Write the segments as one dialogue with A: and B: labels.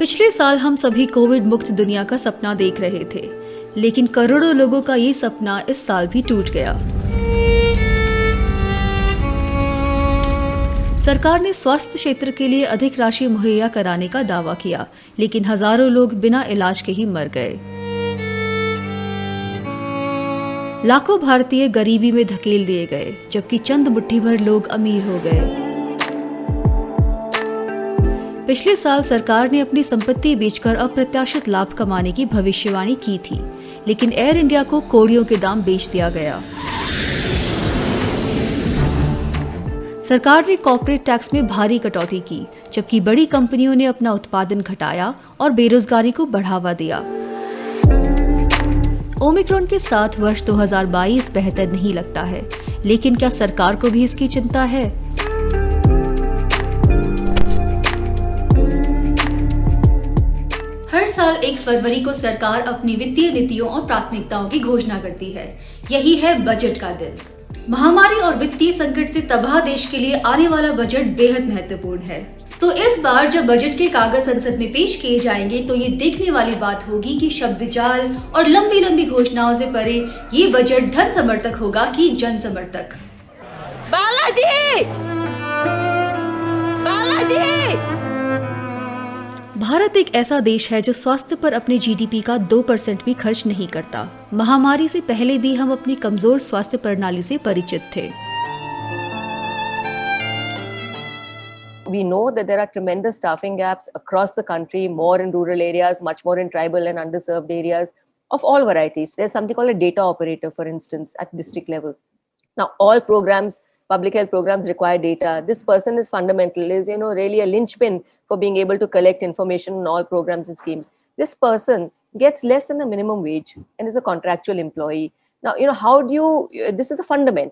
A: पिछले साल हम सभी कोविड मुक्त दुनिया का सपना देख रहे थे, लेकिन करोड़ों लोगों का ये सपना इस साल भी टूट गया। सरकार ने स्वास्थ्य क्षेत्र के लिए अधिक राशि मुहैया कराने का दावा किया, लेकिन हजारों लोग बिना इलाज के ही मर गए। लाखों भारतीय गरीबी में धकेल दिए गए, जबकि चंद मुट्ठी भर लोग अमीर हो गए। पिछले साल सरकार ने अपनी संपत्ति बेचकर अप्रत्याशित लाभ कमाने की भविष्यवाणी की थी, लेकिन एयर इंडिया को कौड़ियों के दाम बेच दिया गया। सरकार ने कॉर्पोरेट टैक्स में भारी कटौती की, जबकि बड़ी कंपनियों ने अपना उत्पादन घटाया और बेरोजगारी को बढ़ावा दिया। ओमिक्रॉन के साथ वर्ष 2022 बेहतर नहीं लगता है, लेकिन क्या सरकार को भी इसकी चिंता है? हर साल 1 फरवरी को सरकार अपनी वित्तीय नीतियों और प्राथमिकताओं की घोषणा करती है। यही है बजट का दिन। महामारी और वित्तीय संकट से तबाह देश के लिए आने वाला बजट बेहद महत्वपूर्ण है। तो इस बार जब बजट के कागज संसद में पेश किए जाएंगे तो ये देखने वाली बात होगी कि शब्द जाल और लंबी लंबी घोषणाओं से परे ये बजट धन समर्थक होगा कि जन समर्थक।
B: बालाजी! बालाजी!
A: भारत एक ऐसा देश है जो स्वास्थ्य पर अपने जीडीपी का 2% भी खर्च नहीं करता। महामारी से पहले भी हम अपनी कमजोर स्वास्थ्य प्रणाली से परिचित थे।
C: We know that there are tremendous staffing gaps across the country, more in rural areas, much more in tribal and underserved areas of all varieties. There's something called a data operator, for instance, at district level. Now, all programs, public health programs require data. This person is fundamental, is really a linchpin for being able to collect information on all programs and schemes. This person gets less than the minimum wage and is a contractual employee. Now, how do you, this is the fundament.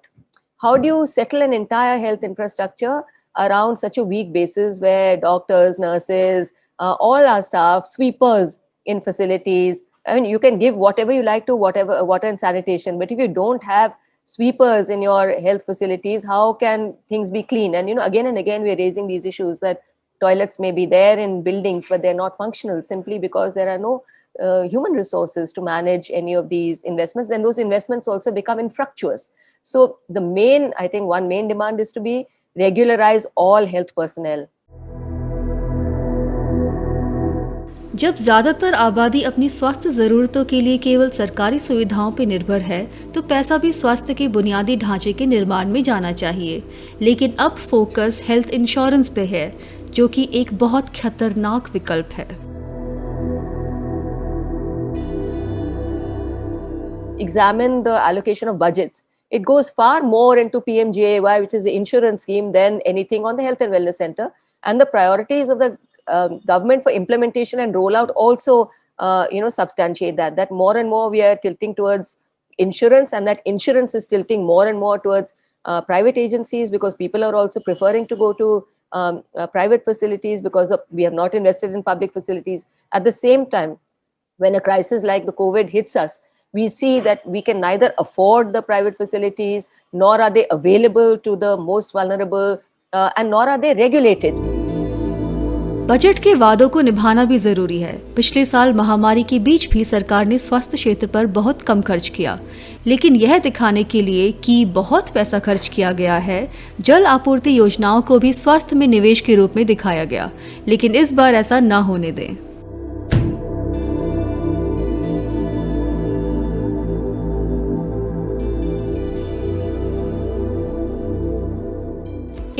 C: How do you settle an entire health infrastructure around such a weak basis where doctors, nurses, all our staff, sweepers in facilities, I mean, you can give whatever you like to water and sanitation, but if you don't have sweepers in your health facilities, how can things be clean? And, again and again, we're raising these issues that toilets may be there in buildings, but they're not functional simply because there are no human resources to manage any of these investments. Then those investments also become infructuous. So I think one main demand is to be regularize all health personnel.
A: जब ज्यादातर आबादी अपनी स्वास्थ्य जरूरतों के लिए केवल सरकारी सुविधाओं पर निर्भर है, तो पैसा भी स्वास्थ्य के बुनियादी ढांचे के निर्माण में जाना चाहिए। लेकिन अब फोकस हेल्थ इंश्योरेंस पे है, जो कि एक बहुत खतरनाक विकल्प है।
C: Examine the allocation of budgets. It goes far more into PMJAY, which is the insurance scheme, than anything on the Health and Wellness Center. And the priorities of the government for implementation and rollout also, substantiate that. That more and more we are tilting towards insurance, and that insurance is tilting more and more towards private agencies, because people are also preferring to go to private facilities because we have not invested in public facilities. At the same time, when a crisis like the COVID hits us, we see that we can neither afford the private facilities, nor are they available to the most vulnerable, and nor are they regulated.
A: Budget के वादों को निभाना भी जरूरी है। पिछले साल महामारी के बीच भी सरकार ने स्वास्थ्य क्षेत्र पर बहुत कम खर्च किया, लेकिन यह दिखाने के लिए कि बहुत पैसा खर्च किया गया है, जल आपूर्ति योजनाओं को भी स्वास्थ्य में निवेश के रूप में दिखाया गया। लेकिन इस बार ऐसा न होने दें।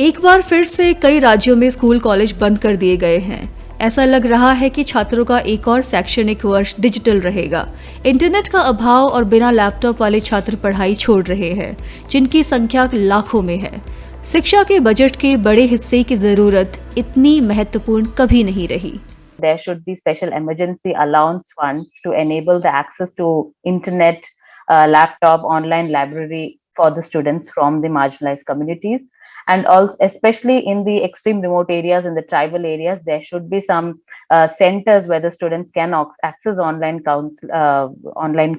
A: एक बार फिर से कई राज्यों में स्कूल कॉलेज बंद कर दिए गए हैं। ऐसा लग रहा है कि छात्रों का एक और शैक्षणिक वर्ष डिजिटल रहेगा। इंटरनेट का अभाव और बिना लैपटॉप वाले छात्र पढ़ाई छोड़ रहे हैं, जिनकी संख्या लाखों में है। शिक्षा के बजट के बड़े हिस्से की जरूरत इतनी महत्वपूर्ण कभी नहीं रही।
B: There should be special emergency allowance funds to enable the access to internet, laptop, online library for the students from the marginalized communities. And also, especially in the extreme remote areas, in the tribal areas, there should be some centers where the students can access online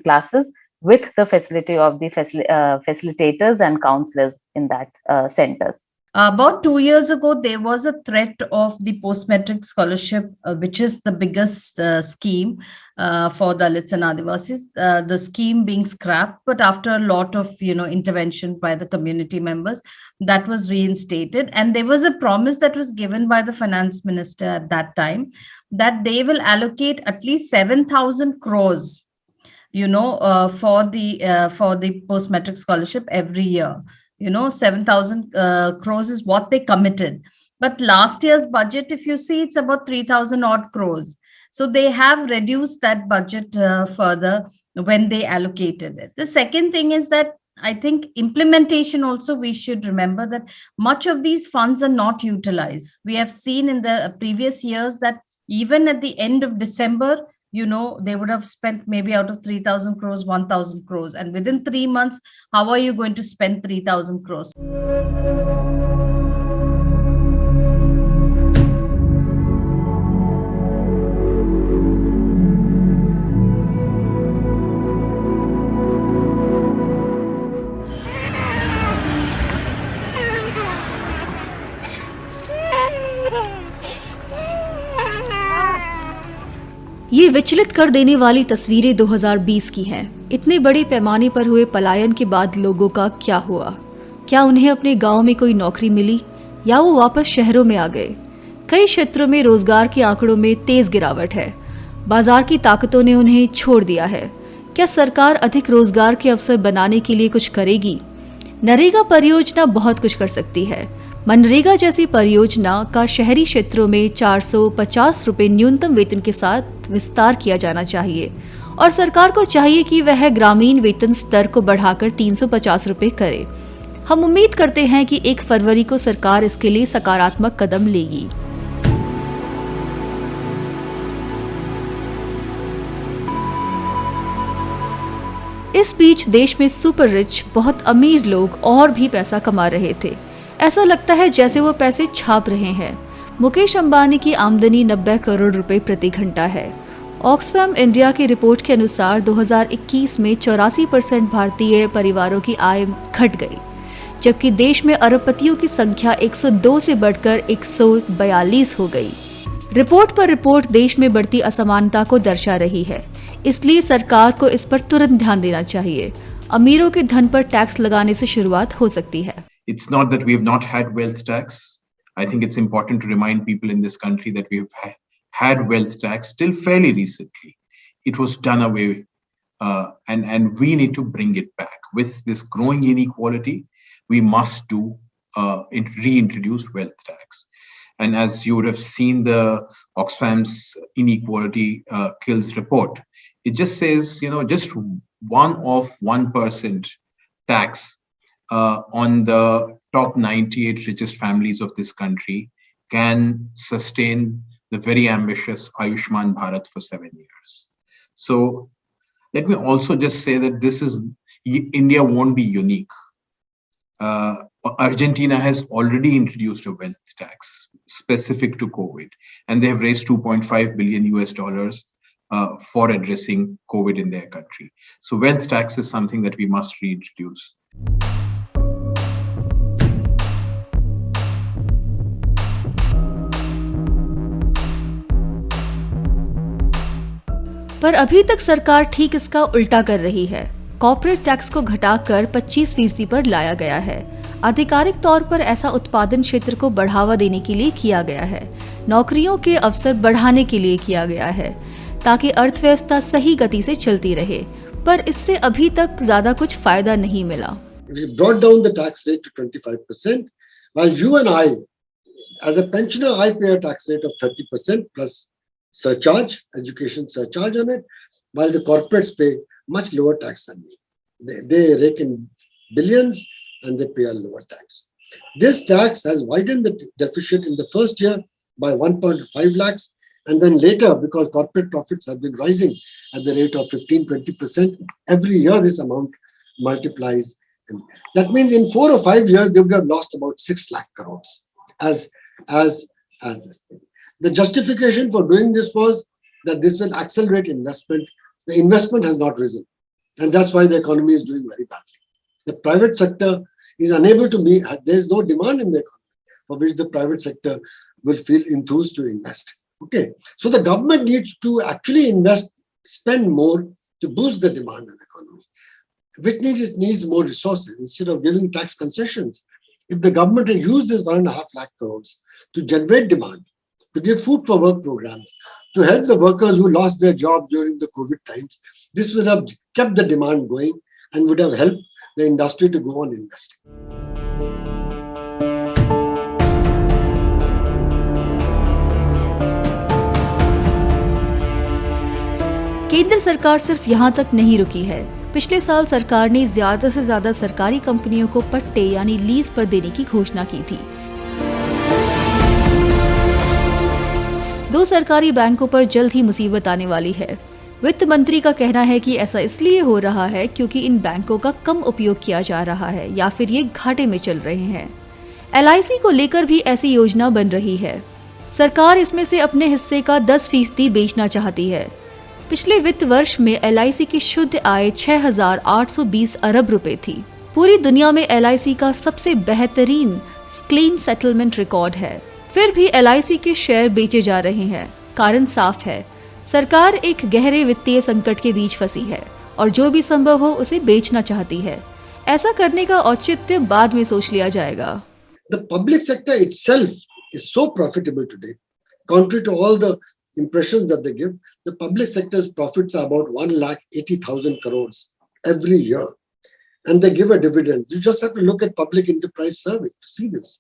B: classes with the facility of the facilitators and counselors in that centers.
D: About 2 years ago, there was a threat of the post-metric scholarship, which is the biggest scheme for Dalits and Adivasis. The scheme being scrapped, but after a lot of intervention by the community members, that was reinstated. And there was a promise that was given by the finance minister at that time that they will allocate at least 7,000 crores, for the post-metric scholarship every year. 7,000 crores is what they committed. But last year's budget, if you see, it's about 3,000 odd crores. So they have reduced that budget further when they allocated it. The second thing is that I think implementation also, we should remember that much of these funds are not utilized. We have seen in the previous years that even at the end of December, they would have spent maybe out of 3,000 crores, 1,000 crores. And within 3 months, how are you going to spend 3,000 crores?
A: ये विचलित कर देने वाली तस्वीरें 2020 की हैं। इतने बड़े पैमाने पर हुए पलायन के बाद लोगों का क्या हुआ? क्या उन्हें अपने गांव में कोई नौकरी मिली या वो वापस शहरों में आ गए? कई क्षेत्रों में रोजगार के आंकड़ों में तेज गिरावट है। बाजार की ताकतों ने उन्हें छोड़ दिया है। क्या सरकार अधिक रोजगार के अवसर बनाने के लिए कुछ करेगी? नरेगा परियोजना बहुत कुछ कर सकती है। मनरेगा जैसी परियोजना का शहरी क्षेत्रों में 450 रुपए न्यूनतम वेतन के साथ विस्तार किया जाना चाहिए और सरकार को चाहिए कि वह ग्रामीण वेतन स्तर को बढ़ाकर 350 रुपए करे। हम उम्मीद करते हैं कि 1 फरवरी को सरकार इसके लिए सकारात्मक कदम लेगी। इस बीच देश में सुपर रिच, बहुत अमीर लोग और भी पैसा कमा रहे थे। ऐसा लगता है जैसे वो पैसे छाप रहे हैं। मुकेश अंबानी की आमदनी 90 करोड़ रुपए प्रति घंटा है। ऑक्सफैम इंडिया की रिपोर्ट के अनुसार 2021 में 84% भारतीय परिवारों की आय घट गई, जबकि देश में अरबपतियों की संख्या 102 से बढ़कर 142 हो गई। रिपोर्ट पर रिपोर्ट देश में बढ़ती असमानता को दर्शा रही है, इसलिए सरकार को इस पर तुरंत ध्यान देना चाहिए। अमीरों के धन पर टैक्स लगाने से शुरुआत हो सकती है।
E: It's not that we have not had wealth tax. I think it's important to remind people in this country that we have had wealth tax till fairly recently. It was done away, and we need to bring it back. With this growing inequality, we must reintroduce wealth tax. And as you would have seen the Oxfam's inequality kills report, it just says, just 1% tax on the top 98 richest families of this country can sustain the very ambitious Ayushman Bharat for 7 years. So let me also just say that India won't be unique. Argentina has already introduced a wealth tax specific to COVID, and they have raised $2.5 billion for addressing COVID in their country. So wealth tax is something that we must reintroduce.
A: पर अभी तक सरकार ठीक इसका उल्टा कर रही है। कॉर्पोरेट टैक्स को घटाकर 25% पर लाया गया है। आधिकारिक तौर पर ऐसा उत्पादन क्षेत्र को बढ़ावा देने के लिए किया गया है, नौकरियों के अवसर बढ़ाने के लिए किया गया है, ताकि अर्थव्यवस्था सही गति से चलती रहे। पर इससे अभी तक ज्यादा कुछ फायदा नहीं मिला।
F: We brought down the tax rate to 25%, while you and I, as a pensioner, I pay a tax rate of 30% plus surcharge, education surcharge on it, while the corporates pay much lower tax than me. They rake in billions and they pay a lower tax. This tax has widened the deficit in the first year by 1.5 lakhs, and then later, because corporate profits have been rising at the rate of 15-20%, every year this amount multiplies. And that means in 4 or 5 years, they would have lost about 6 lakh crores as this thing. The justification for doing this was that this will accelerate investment. The investment has not risen, and that's why the economy is doing very badly. The private sector is unable to meet, there is no demand in the economy. for which the private sector will feel enthused to invest. Okay, so the government needs to actually spend more to boost the demand in the economy, which needs more resources instead of giving tax concessions. If the government had used this 1.5 lakh crores to generate demand, to give food for work programs, to help the workers who lost their jobs during the COVID times, this would have kept the demand going and would have helped the industry to go on investing.
A: केंद्र सरकार सिर्फ यहाँ तक नहीं रुकी है। पिछले साल सरकार ने ज्यादा से ज्यादा सरकारी कंपनियों को पट्टे यानी लीज पर देने की घोषणा की थी। 2 सरकारी बैंकों पर जल्द ही मुसीबत आने वाली है। वित्त मंत्री का कहना है कि ऐसा इसलिए हो रहा है क्योंकि इन बैंकों का कम उपयोग किया जा रहा है या फिर ये घाटे में चल रहे हैं। LIC को लेकर भी ऐसी योजना बन रही है। सरकार इसमें से अपने हिस्से का 10% बेचना चाहती है। पिछले वित्त वर्ष में LIC की शुद्ध आय 6,820 अरब रुपए थी। पूरी दुनिया में LIC का सबसे बेहतरीन क्लेम सेटलमेंट रिकॉर्ड है। फिर भी LIC के शेयर बेचे जा रहे हैं। कारण साफ है, सरकार एक गहरे वित्तीय संकट के बीच फंसी है और जो भी संभव हो उसे बेचना चाहती है। ऐसा करने का औचित्य बाद में सोच लिया जाएगा।
F: The public sector itself is so profitable today, contrary to all the impressions that they give. The public sector's profits are about 1,80,000 crores every year, and they give a dividend. You just have to look at public enterprise survey to see this.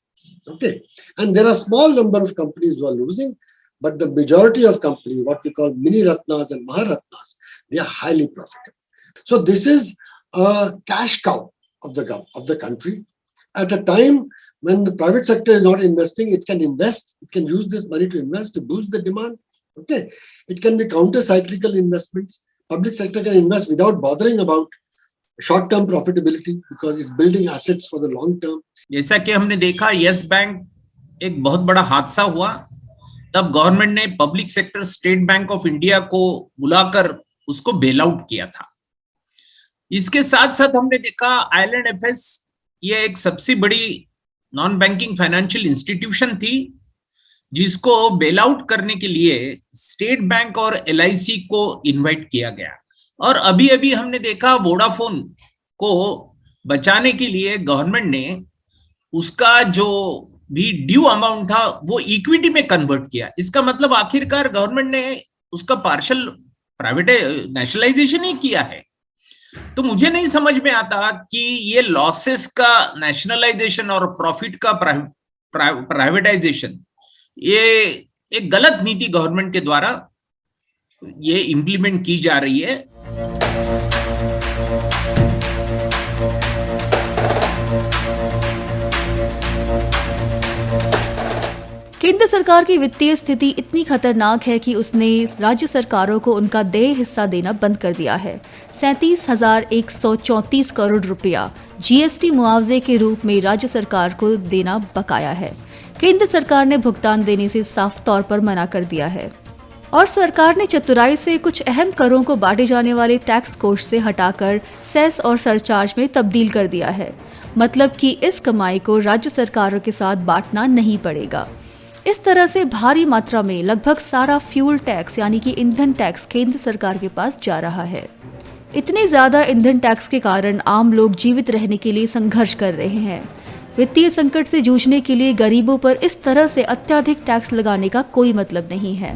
F: Okay, and there are small number of companies who are losing, but the majority of companies, what we call mini ratnas and maharatnas, they are highly profitable. So this is a cash cow of the country. At a time when the private sector is not investing, it can invest. It can use this money to invest to boost the demand. Okay, it can be counter-cyclical investments. Public sector can invest without bothering about short-term profitability because it's building assets for the long term.
G: जैसा कि हमने देखा yes bank एक बहुत बड़ा हादसा हुआ, तब गवर्नमेंट ने public sector state bank of India को बुलाकर उसको बेल आउट किया था। इसके साथ साथ हमने देखा IL&FS ये एक सबसे बड़ी नॉन बैंकिंग फाइनेंशियल इंस्टीट्यूशन थी जिसको बेल आउट करने के लिए स्टेट बैंक और LIC को इनवाइट किया गया। और अभी अभी हमने देखा वोडाफोन को बचाने के लिए गवर्नमेंट ने उसका जो भी ड्यू अमाउंट था वो इक्विटी में कन्वर्ट किया। इसका मतलब आखिरकार गवर्नमेंट ने उसका पार्शियल प्राइवेट नेशनलाइजेशन ही किया है। तो मुझे नहीं समझ में आता कि ये लॉसेस का नेशनलाइजेशन और प्रॉफिट का प्राइवेटाइजेशन ये एक गलत नीति गवर्नमेंट के द्वारा ये इंप्लीमेंट की जा रही है।
A: केंद्र सरकार की वित्तीय स्थिति इतनी खतरनाक है कि उसने राज्य सरकारों को उनका देय हिस्सा देना बंद कर दिया है। 37,134 करोड़ रुपया GST मुआवजे के रूप में राज्य सरकार को देना बकाया है। केंद्र सरकार ने भुगतान देने से साफ तौर पर मना कर दिया है और सरकार ने चतुराई से कुछ अहम करों को बांटे जाने वाले टैक्स कोष से हटाकर सेस और सरचार्ज में तब्दील कर दिया है। मतलब कि इस कमाई को राज्य सरकारों के साथ बांटना नहीं पड़ेगा। इस तरह से भारी मात्रा में लगभग सारा फ्यूल टैक्स यानी कि ईंधन टैक्स केंद्र सरकार के पास जा रहा है। इतने ज्यादा ईंधन टैक्स के कारण आम लोग जीवित रहने के लिए संघर्ष कर रहे हैं। वित्तीय संकट से जूझने के लिए गरीबों पर इस तरह से अत्यधिक टैक्स लगाने का कोई मतलब नहीं है।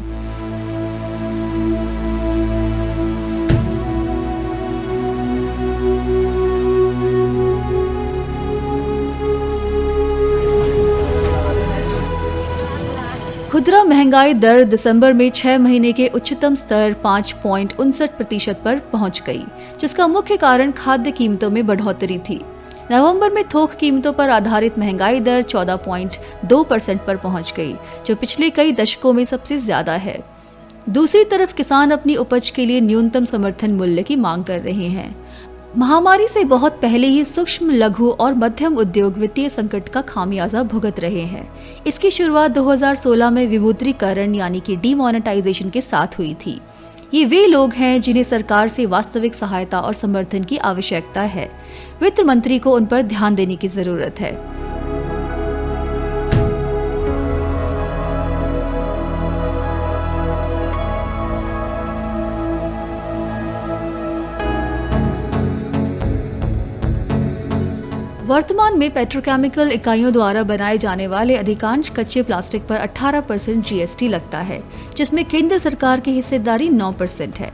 A: खुदरा महंगाई दर दिसंबर में 6 महीने के उच्चतम स्तर 5.59% पर पहुंच गई, जिसका मुख्य कारण खाद्य कीमतों में बढ़ोतरी थी। नवंबर में थोक कीमतों पर आधारित महंगाई दर 14.2% पर पहुंच गई, जो पिछले कई दशकों में सबसे ज्यादा है। दूसरी तरफ किसान अपनी उपज के लिए न्यूनतम समर्थन मूल्य की मांग कर रहे हैं। महामारी से बहुत पहले ही सूक्ष्म, लघु और मध्यम उद्योग वित्तीय संकट का खामियाजा भुगत रहे हैं। इसकी शुरुआत 2016 में विमुद्रीकरण यानी कि डीमोनेटाइजेशन के साथ हुई थी। ये वे लोग हैं जिन्हें सरकार से वास्तविक सहायता और समर्थन की आवश्यकता है। वित्त मंत्री को उन पर ध्यान देने की जरूरत है। वर्तमान में पेट्रोकेमिकल इकाइयों द्वारा बनाए जाने वाले अधिकांश कच्चे प्लास्टिक पर 18% जीएसटी लगता है, जिसमें केंद्र सरकार की हिस्सेदारी 9% है,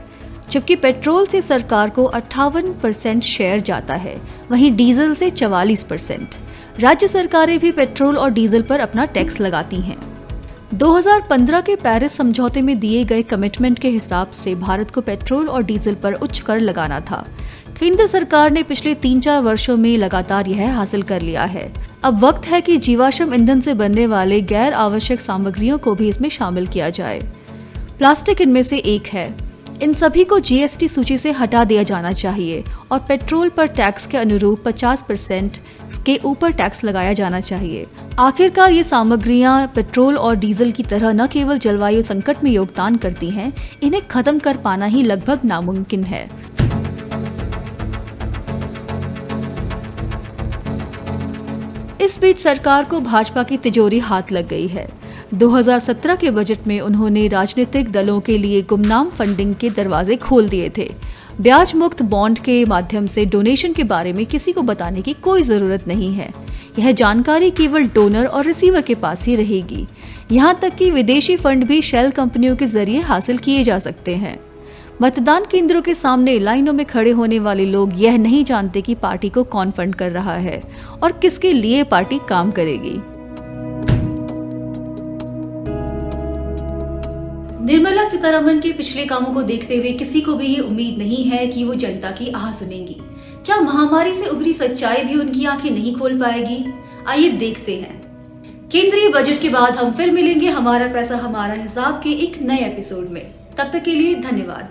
A: जबकि पेट्रोल से सरकार को 58% शेयर जाता है, वहीं डीजल से 44%। राज्य सरकारें भी पेट्रोल और डीजल पर अपना टैक्स लगाती हैं। 2015 के पेरिस समझौते में दिए गए कमिटमेंट के हिसाब से भारत को पेट्रोल और डीजल पर उच्च कर लगाना था। केंद्र सरकार ने पिछले 3-4 वर्षों में लगातार यह हासिल कर लिया है। अब वक्त है कि जीवाश्म ईंधन से बनने वाले गैर आवश्यक सामग्रियों को भी इसमें शामिल किया जाए। प्लास्टिक इनमें से एक है। इन सभी को जीएसटी सूची से हटा दिया जाना चाहिए और पेट्रोल पर टैक्स के अनुरूप 50% के ऊपर टैक्स लगाया जाना चाहिए। आखिरकार ये सामग्रियां पेट्रोल और डीजल की तरह न केवल जलवायु संकट में योगदान करती हैं, इन्हें खत्म कर पाना ही लगभग नामुमकिन है। इस बीच सरकार को भाजपा की तिजोरी हाथ लग गई है। 2017 के बजट में उन्होंने राजनीतिक दलों के लिए गुमनाम फंडिंग के दरवाजे खोल दिए थे। ब्याज मुक्त बॉन्ड के माध्यम से डोनेशन के बारे में किसी को बताने की कोई जरूरत नहीं है। यह जानकारी केवल डोनर और रिसीवर के पास ही रहेगी। यहाँ तक कि विदेशी फंड भी शेल कंपनियों के जरिए हासिल किए जा सकते हैं। मतदान केंद्रों के सामने लाइनों में खड़े होने वाले लोग यह नहीं जानते कि पार्टी को कौन फंड कर रहा है और किसके लिए पार्टी काम करेगी। निर्मला सीतारमण के पिछले कामों को देखते हुए किसी को भी ये उम्मीद नहीं है कि वो जनता की आह सुनेंगी। क्या महामारी से उभरी सच्चाई भी उनकी आंखें नहीं खोल पाएगी? आइए देखते हैं। केंद्रीय बजट के बाद हम फिर मिलेंगे हमारा पैसा हमारा हिसाब के एक नए एपिसोड में। तब तक के लिए धन्यवाद।